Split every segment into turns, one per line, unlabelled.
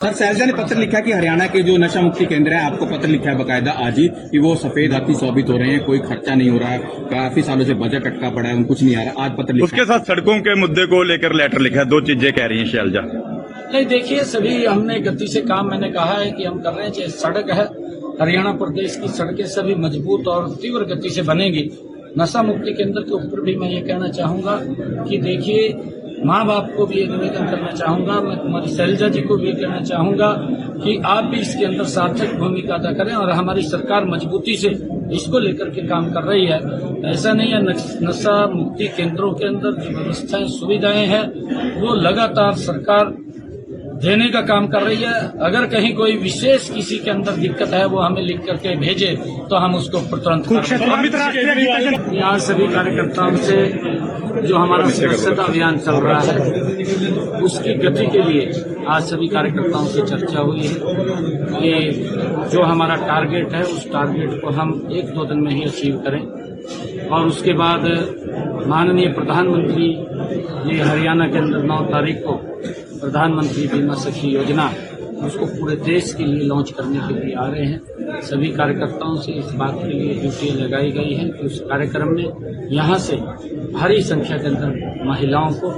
Sir, Selja ने पत्र लिखा कि हरियाणा के जो नशा मुक्ति केंद्र है, आपको पत्र लिखा है बकायदा आज ही कि वो सफेद हाथी साबित हो रहे हैं, कोई खर्चा नहीं हो रहा है, काफी सालों से बजट अटका पड़ा है, कुछ नहीं आ रहा। आज पत्र लिखा
उसके साथ सड़कों के मुद्दे को लेकर लेटर लिखा है। दो चीजें कह रही हैं शैलजा।
नहीं, देखिए, सभी हमने गति से काम, मैंने कहा है कि हम कर रहे हैं। चाहे सड़क है, हरियाणा प्रदेश की सड़कें सभी मजबूत और तीव्र गति से बनेगी। नशा मुक्ति केंद्र के ऊपर भी मैं ये कहना चाहूंगा कि देखिए, माँ बाप को भी ये निवेदन करना चाहूंगा, मैं कुमारी शैलजा जी को भी कहना चाहूंगा कि आप भी इसके अंदर सार्थक भूमिका अदा करें और हमारी सरकार मजबूती से इसको लेकर के काम कर रही है। ऐसा नहीं है, नशा मुक्ति केंद्रों के अंदर जो व्यवस्थाएं सुविधाएं हैं वो लगातार सरकार देने का काम कर रही है। अगर कहीं कोई विशेष किसी के अंदर दिक्कत है वो हमें लिख करके भेजे तो हम उसको तुरंत यहाँ सभी कार्यकर्ताओं से जो हमारा सदस्यता अभियान चल रहा है उसकी गति के लिए आज सभी कार्यकर्ताओं से चर्चा हुई है कि जो हमारा टारगेट है उस टारगेट को हम 1-2 दिन में ही अचीव करें। और उसके बाद माननीय प्रधानमंत्री ये हरियाणा के अंदर 9 तारीख को प्रधानमंत्री बीमा सखी योजना उसको पूरे देश के लिए लॉन्च करने के लिए आ रहे हैं। सभी कार्यकर्ताओं से इस बात के लिए ड्यूटी लगाई गई है कि उस कार्यक्रम में यहाँ से भारी संख्या के अंदर महिलाओं को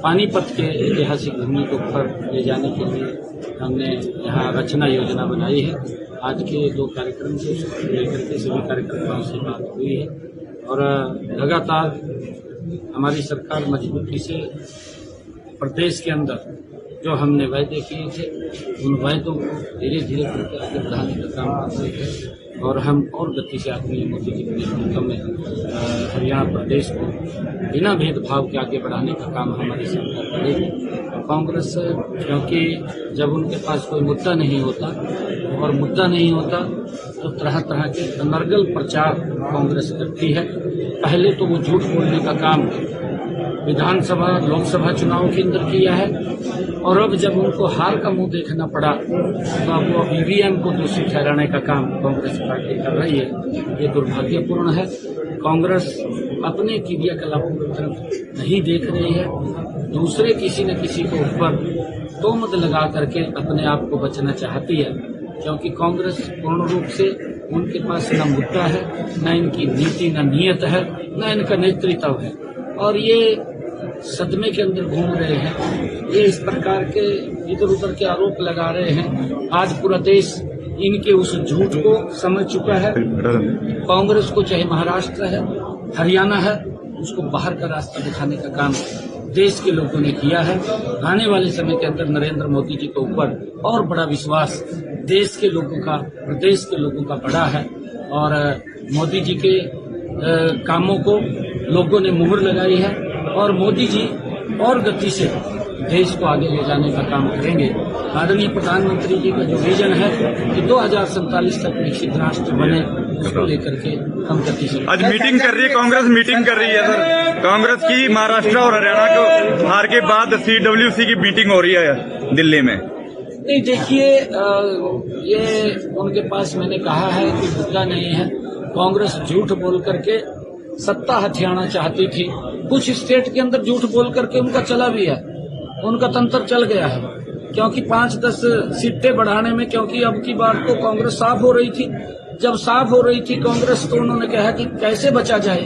पानीपत के ऐतिहासिक भूमि के ऊपर ले जाने के लिए हमने यहाँ रचना योजना बनाई है। आज के 2 कार्यक्रम से उसको लेकर के सभी कार्यकर्ताओं से बात हुई है और लगातार हमारी सरकार मजबूती से प्रदेश के अंदर जो हमने वायदे किए थे उन वायदों को धीरे धीरे करके आगे बढ़ाने का काम कर रही है और हम और गति से आदमी मोदी जी के नेतृत्व में हरियाणा प्रदेश को बिना भेदभाव के आगे बढ़ाने का काम हमारी सरकार करेगी। कांग्रेस क्योंकि जब उनके पास कोई मुद्दा नहीं होता और मुद्दा नहीं होता तो तरह तरह के अनर्गल प्रचार कांग्रेस करती है। पहले तो वो झूठ बोलने का काम विधानसभा लोकसभा चुनाव के अंदर किया है और अब जब उनको हार का मुंह देखना पड़ा तो अब वो ईवीएम को दोषी ठहराने का काम कांग्रेस पार्टी कर रही है। ये दुर्भाग्यपूर्ण है। कांग्रेस अपने क्रियाकलापों की तरफ नहीं देख रही है, दूसरे किसी न किसी के ऊपर तोहमत लगा करके अपने आप को बचना चाहती है क्योंकि कांग्रेस पूर्ण रूप से उनके पास न मुद्दा है, न इनकी नीति, न नीयत है, न इनका नेतृत्व है और ये सदमे के अंदर घूम रहे हैं। ये इस प्रकार के इधर उधर के आरोप लगा रहे हैं। आज पूरा देश इनके उस झूठ को समझ चुका है। कांग्रेस को चाहे महाराष्ट्र है, हरियाणा है, उसको बाहर का रास्ता दिखाने का काम देश के लोगों ने किया है। आने वाले समय के अंदर नरेंद्र मोदी जी के ऊपर और बड़ा विश्वास देश के लोगों का, प्रदेश के लोगों का बड़ा है और मोदी जी के कामों को लोगों ने मुहर लगाई है और मोदी जी और गति से देश को आगे ले जाने का काम करेंगे। आदरणीय प्रधानमंत्री जी का जो विजन है कि 2047 तक विकसित राष्ट्र बने, उसको लेकर के हम गति से
आज मीटिंग कर रही है कांग्रेस, मीटिंग कर रही है सर। कांग्रेस की महाराष्ट्र और हरियाणा को हार के बाद CWC की मीटिंग हो रही है दिल्ली में।
नहीं, देखिए, ये उनके पास मैंने कहा है कि मुद्दा नहीं है। कांग्रेस झूठ बोल करके सत्ता हथियाना चाहती थी। कुछ स्टेट के अंदर झूठ बोल करके उनका चला भी है, उनका तंत्र चल गया है क्योंकि 5-10 सीटें बढ़ाने में, क्योंकि अब की बार तो कांग्रेस साफ हो रही थी। जब साफ हो रही थी कांग्रेस तो उन्होंने कहा कि कैसे बचा जाए,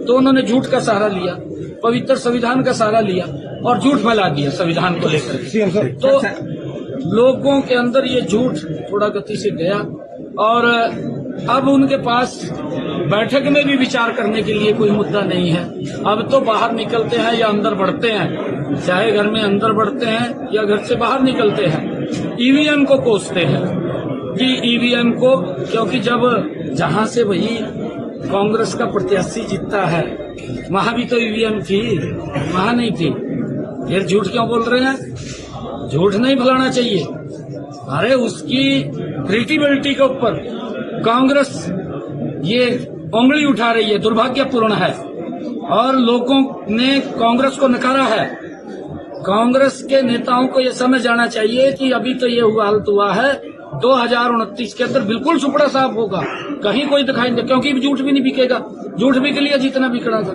तो उन्होंने झूठ का सहारा लिया, पवित्र संविधान का सहारा लिया और झूठ फैला दिया संविधान को लेकर। तो लोगों के अंदर ये झूठ थोड़ा गति से गया और अब उनके पास बैठक में भी विचार करने के लिए कोई मुद्दा नहीं है। अब तो बाहर निकलते हैं या अंदर बढ़ते हैं, चाहे घर में अंदर बढ़ते हैं या घर से बाहर निकलते हैं, ईवीएम को कोसते हैं कि ईवीएम को, क्योंकि जब जहां से वही कांग्रेस का प्रत्याशी जीतता है वहां भी तो ईवीएम थी, वहां नहीं थी। फिर झूठ क्यों बोल रहे हैं? झूठ नहीं फैलाना चाहिए। अरे उसकी क्रेडिबिलिटी के ऊपर कांग्रेस ये उंगली उठा रही है, दुर्भाग्यपूर्ण है और लोगों ने कांग्रेस को नकारा है। कांग्रेस के नेताओं को ये समझ आना चाहिए कि अभी तो ये हालत हुआ है, 2029 के अंदर बिल्कुल सुपड़ा साफ होगा, कहीं कोई दिखाई नहीं, क्योंकि झूठ भी नहीं बिकेगा, झूठ बिक लिया जितना बिकना था।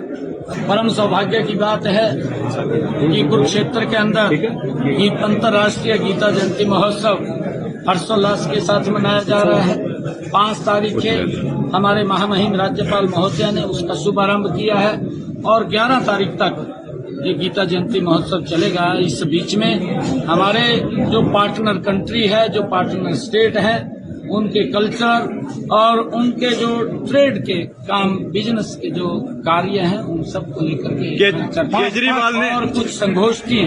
परम सौभाग्य की बात है कि कुरुक्षेत्र के अंदर अंतर्राष्ट्रीय गीता जयंती महोत्सव हर्षोल्लास के साथ मनाया जा रहा है। 5 तारीख के हमारे महामहिम राज्यपाल महोदय ने उसका शुभारंभ किया है और 11 तारीख तक ये गीता जयंती महोत्सव चलेगा। इस बीच में हमारे जो पार्टनर कंट्री है, जो पार्टनर स्टेट है, उनके कल्चर और उनके जो ट्रेड के काम, बिजनेस के जो कार्य हैं, उन सबको लेकर के
केजरीवाल ने
और कुछ संगोष्ठी,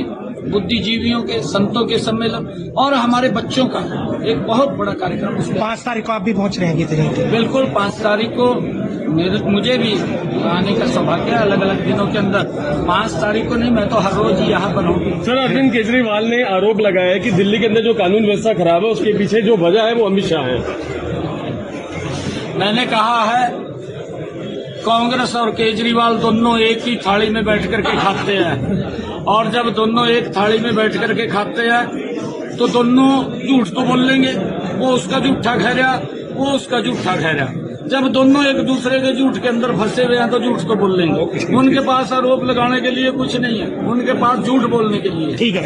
बुद्धिजीवियों के, संतों के सम्मेलन और हमारे बच्चों का एक बहुत बड़ा कार्यक्रम उसमें
5 तारीख को आप भी पहुंच रहे हैं गीता जयंती?
बिल्कुल 5 तारीख को मुझे भी आने का सौभाग्य है, अलग अलग दिनों के अंदर। 5 तारीख को नहीं, मैं तो हर रोज ही यहाँ पर हूँ।
सर, अरविंद केजरीवाल ने आरोप लगाया है कि दिल्ली के अंदर जो कानून व्यवस्था खराब है उसके पीछे जो वजह है वो अमित शाह है।
मैंने कहा है कांग्रेस और केजरीवाल दोनों एक ही थाली में बैठ करके खाते हैं, और जब दोनों एक थाली में बैठ करके खाते हैं तो दोनों झूठ तो बोल लेंगे, वो उसका झूठा कह रहा, वो उसका झूठा कह रहा। जब दोनों एक दूसरे के झूठ के अंदर फंसे हुए हैं तो झूठ तो बोल लेंगे। उनके पास आरोप लगाने के लिए कुछ नहीं है, उनके पास झूठ बोलने के लिए।
ठीक है।